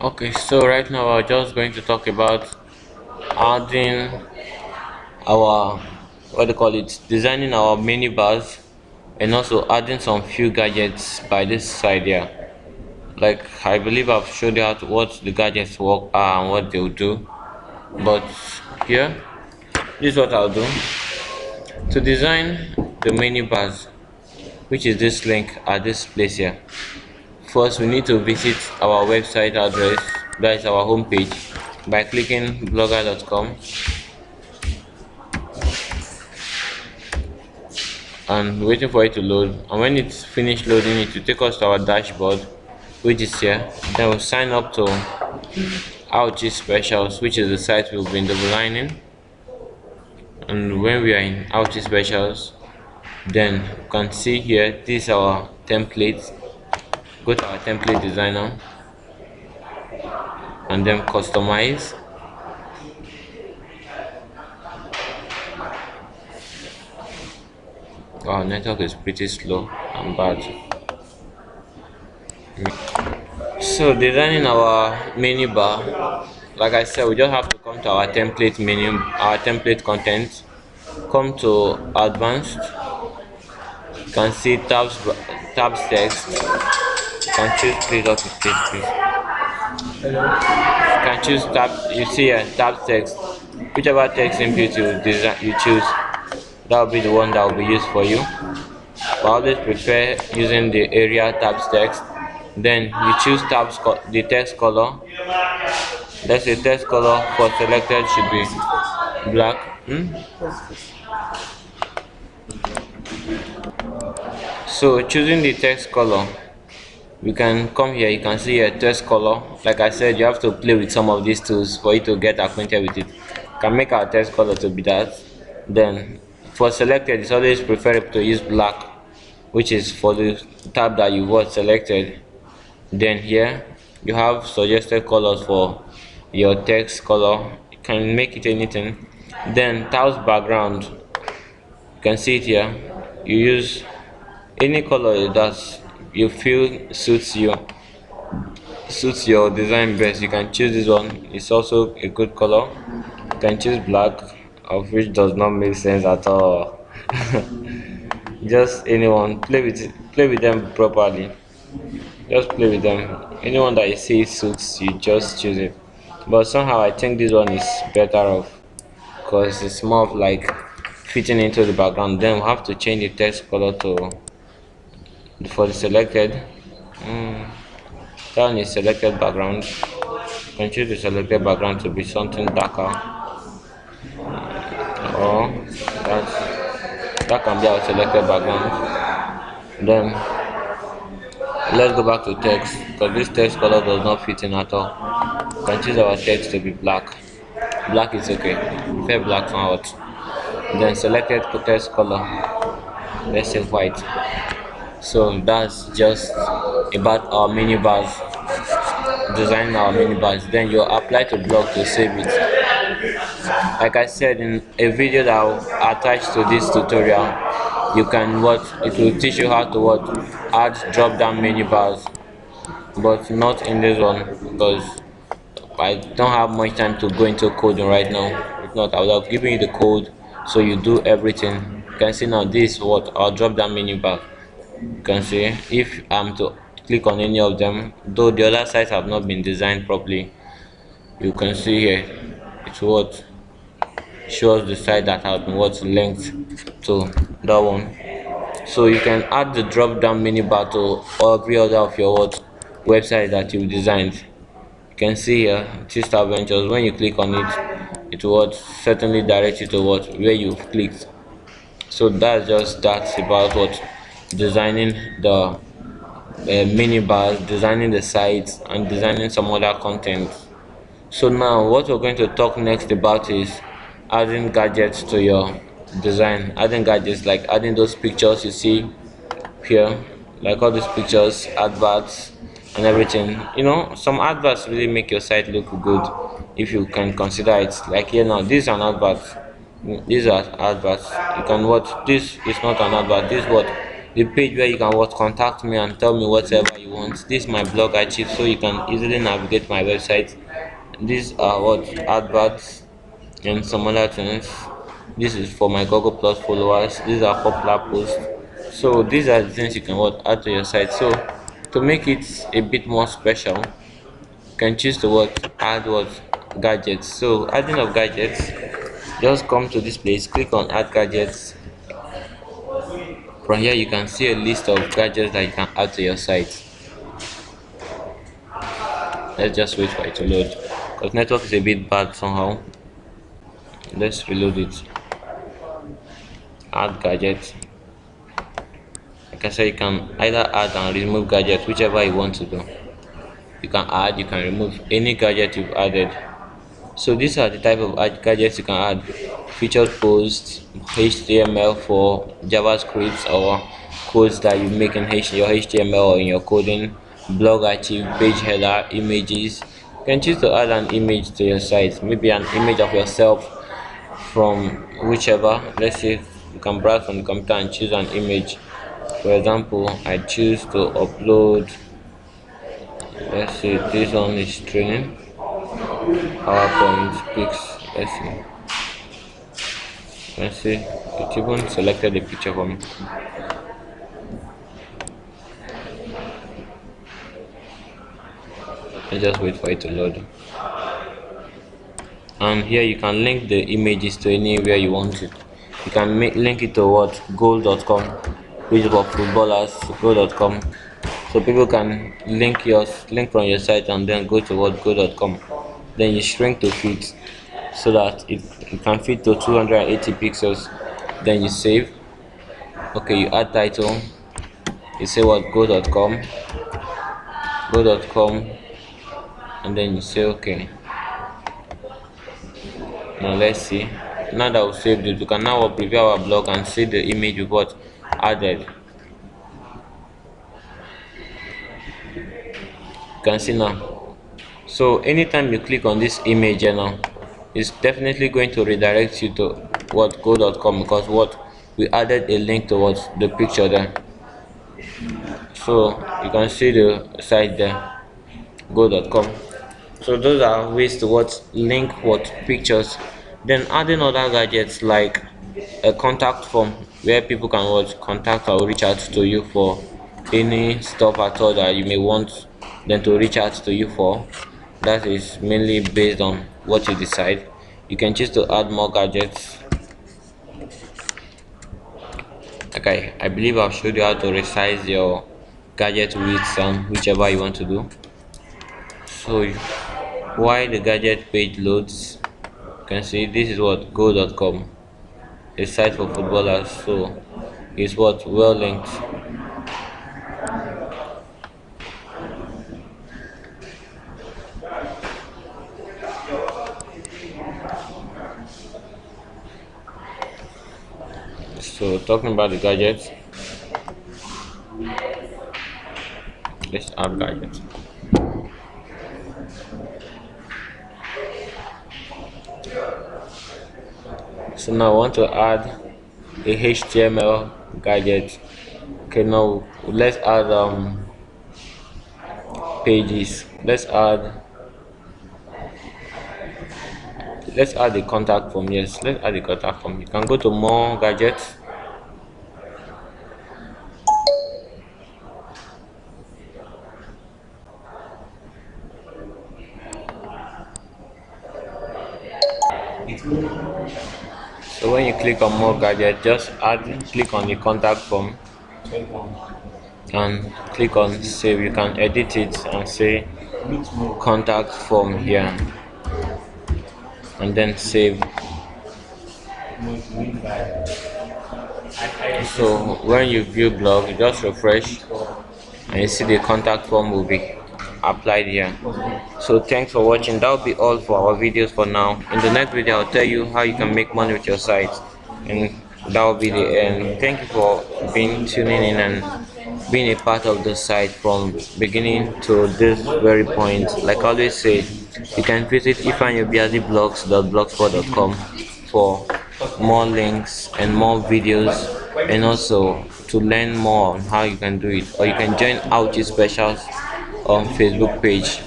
Okay, so right now we're just going to talk about adding our what do you call it, designing our mini bars and also adding some few gadgets by this side here. Like I believe I've showed you how to, what the gadgets work are and what they'll do. But here, this is what I'll do to design the mini bars, which is this link at this place here. First, we need to visit our website address, that is our homepage, by clicking blogger.com and waiting for it to load. And when it's finished loading, it will take us to our dashboard, which is here. Then we'll sign up to RG Specials, which is the site we've been designing. And when we are in RG Specials, then you can see here this is our template. Go to our template designer and then customize. Wow, network is pretty slow and bad. So designing our menu bar, like I said, we just have to come to our template menu, our template content, come to advanced. You can see tabs text. You can choose, please up with this please. You can choose tab, you see here tab text. Whichever text input you choose, that will be the one that will be used for you. I always prefer using the area tabs text. Then you choose the text color. Let's say text color for selected should be black. So choosing the text color, we can come here. You can see here text color. Like I said, you have to play with some of these tools for you to get acquainted with it. You can make our text color to be that. Then for selected, it's always preferable to use black, which is for the tab that you want selected. Then here you have suggested colors for your text color. You can make it anything. Then tiles background, you can see it here. You use any color that you feel suits your design best. You can choose this one. It's also a good color. You can choose black, of which does not make sense at all. Just anyone, play with them properly. Just play with them. Anyone that you see suits, you just choose it. But somehow I think this one is better off because it's more of like fitting into the background. Then we have to change the text color to for the selected. That one is selected background. You can choose the selected background to be something darker, or that can be our selected background. Then let's go back to text because this text color does not fit in at all. You can choose our text to be black. Black is okay. Prefer black out. Then selected text color. Let's say white. So that's just about our mini bars. Designing our mini bars. Then you apply to blog to save it. Like I said in a video that I'll attach to this tutorial, you can it will teach you how to add drop down menu bars, but not in this one because I don't have much time to go into coding right now. If not, I would have given you the code so you do everything. You can see now this is what our drop down menu bar. You can see if I'm to click on any of them, though the other sites have not been designed properly, you can see here it's what shows the site that has been linked to that one. So you can add the drop down menu bar to every other of your website that you've designed. You can see here Tista Ventures. When you click on it, it will certainly direct you to where you've clicked. So that's about designing the mini bars, designing the sites, and designing some other content. So now what we're going to talk next about is adding gadgets to your design. Adding gadgets like adding those pictures you see here, like all these pictures, adverts and everything. Some adverts really make your site look good if you can consider it. Like here now, this is an advert. These are adverts. You can this is not an advert. This is the page where you can what contact me and tell me whatever you want. This is my blog archive, so you can easily navigate my website. These are what adverts and some other things. This is for my Google Plus followers. These are popular posts. So these are the things you can what add to your site. So to make it a bit more special, you can choose to what add what gadgets. So adding of gadgets, just come to this place, click on add gadgets. From here you can see a list of gadgets that you can add to your site. Let's just wait for it to load because network is a bit bad somehow. Let's reload it. Add gadget. Like I said, you can either add and remove gadget, whichever you want to do. You can add, you can remove any gadget you've added. So these are the type of gadgets you can add: featured posts, HTML for JavaScript or codes that you make in your HTML or in your coding, blog archive, page header, images. You can choose to add an image to your site, maybe an image of yourself from whichever. Let's say you can browse from the computer and choose an image. For example, I choose to upload, let's say this one is training PowerPoint pics. Let's see, it even selected the picture for me. Let's just wait for it to load. And here you can link the images to anywhere you want it. You can link it to what goal.com, which is for footballers, goal.com. So people can link from your site and then go to what goal.com. Then you shrink to fit so that it can fit to 280 pixels. Then you save. Okay, you add title. You say what go.com, and then you say okay. Now let's see. Now that we saved it, we can now preview our blog and see the image we got added. You can see now. So anytime you click on this image here now, it's definitely going to redirect you to what go.com because what we added a link towards the picture there. So you can see the site there, go.com. So those are ways to what link what pictures. Then adding other gadgets like a contact form where people can what contact or reach out to you for any stuff at all that you may want them to reach out to you for. That is mainly based on what you decide. You can choose to add more gadgets. Okay, I believe I've showed you how to resize your gadget width and whichever you want to do. So while the gadget page loads, you can see this is what go.com, a site for footballers, so it's what well linked. So talking about the gadgets, let's add gadgets. So now I want to add a HTML gadget. Okay, now let's add pages. Let's add the contact form. Yes, let's add the contact form. You can go to more gadgets. So when you click on more gadget, just click on the contact form and click on save. You can edit it and say contact form here and then save. So when you view blog, you just refresh and you see the contact form will be applied here. So thanks for watching. That will be all for our videos for now. In the next video I'll tell you how you can make money with your site, and that will be the end. Thank you for tuning in and being a part of the site from beginning to this very point. Like I always say, you can visit ifeanyoblogs.blogspot.com for more links and more videos, and also to learn more on how you can do it, or you can join Ouchie Specials on Facebook page.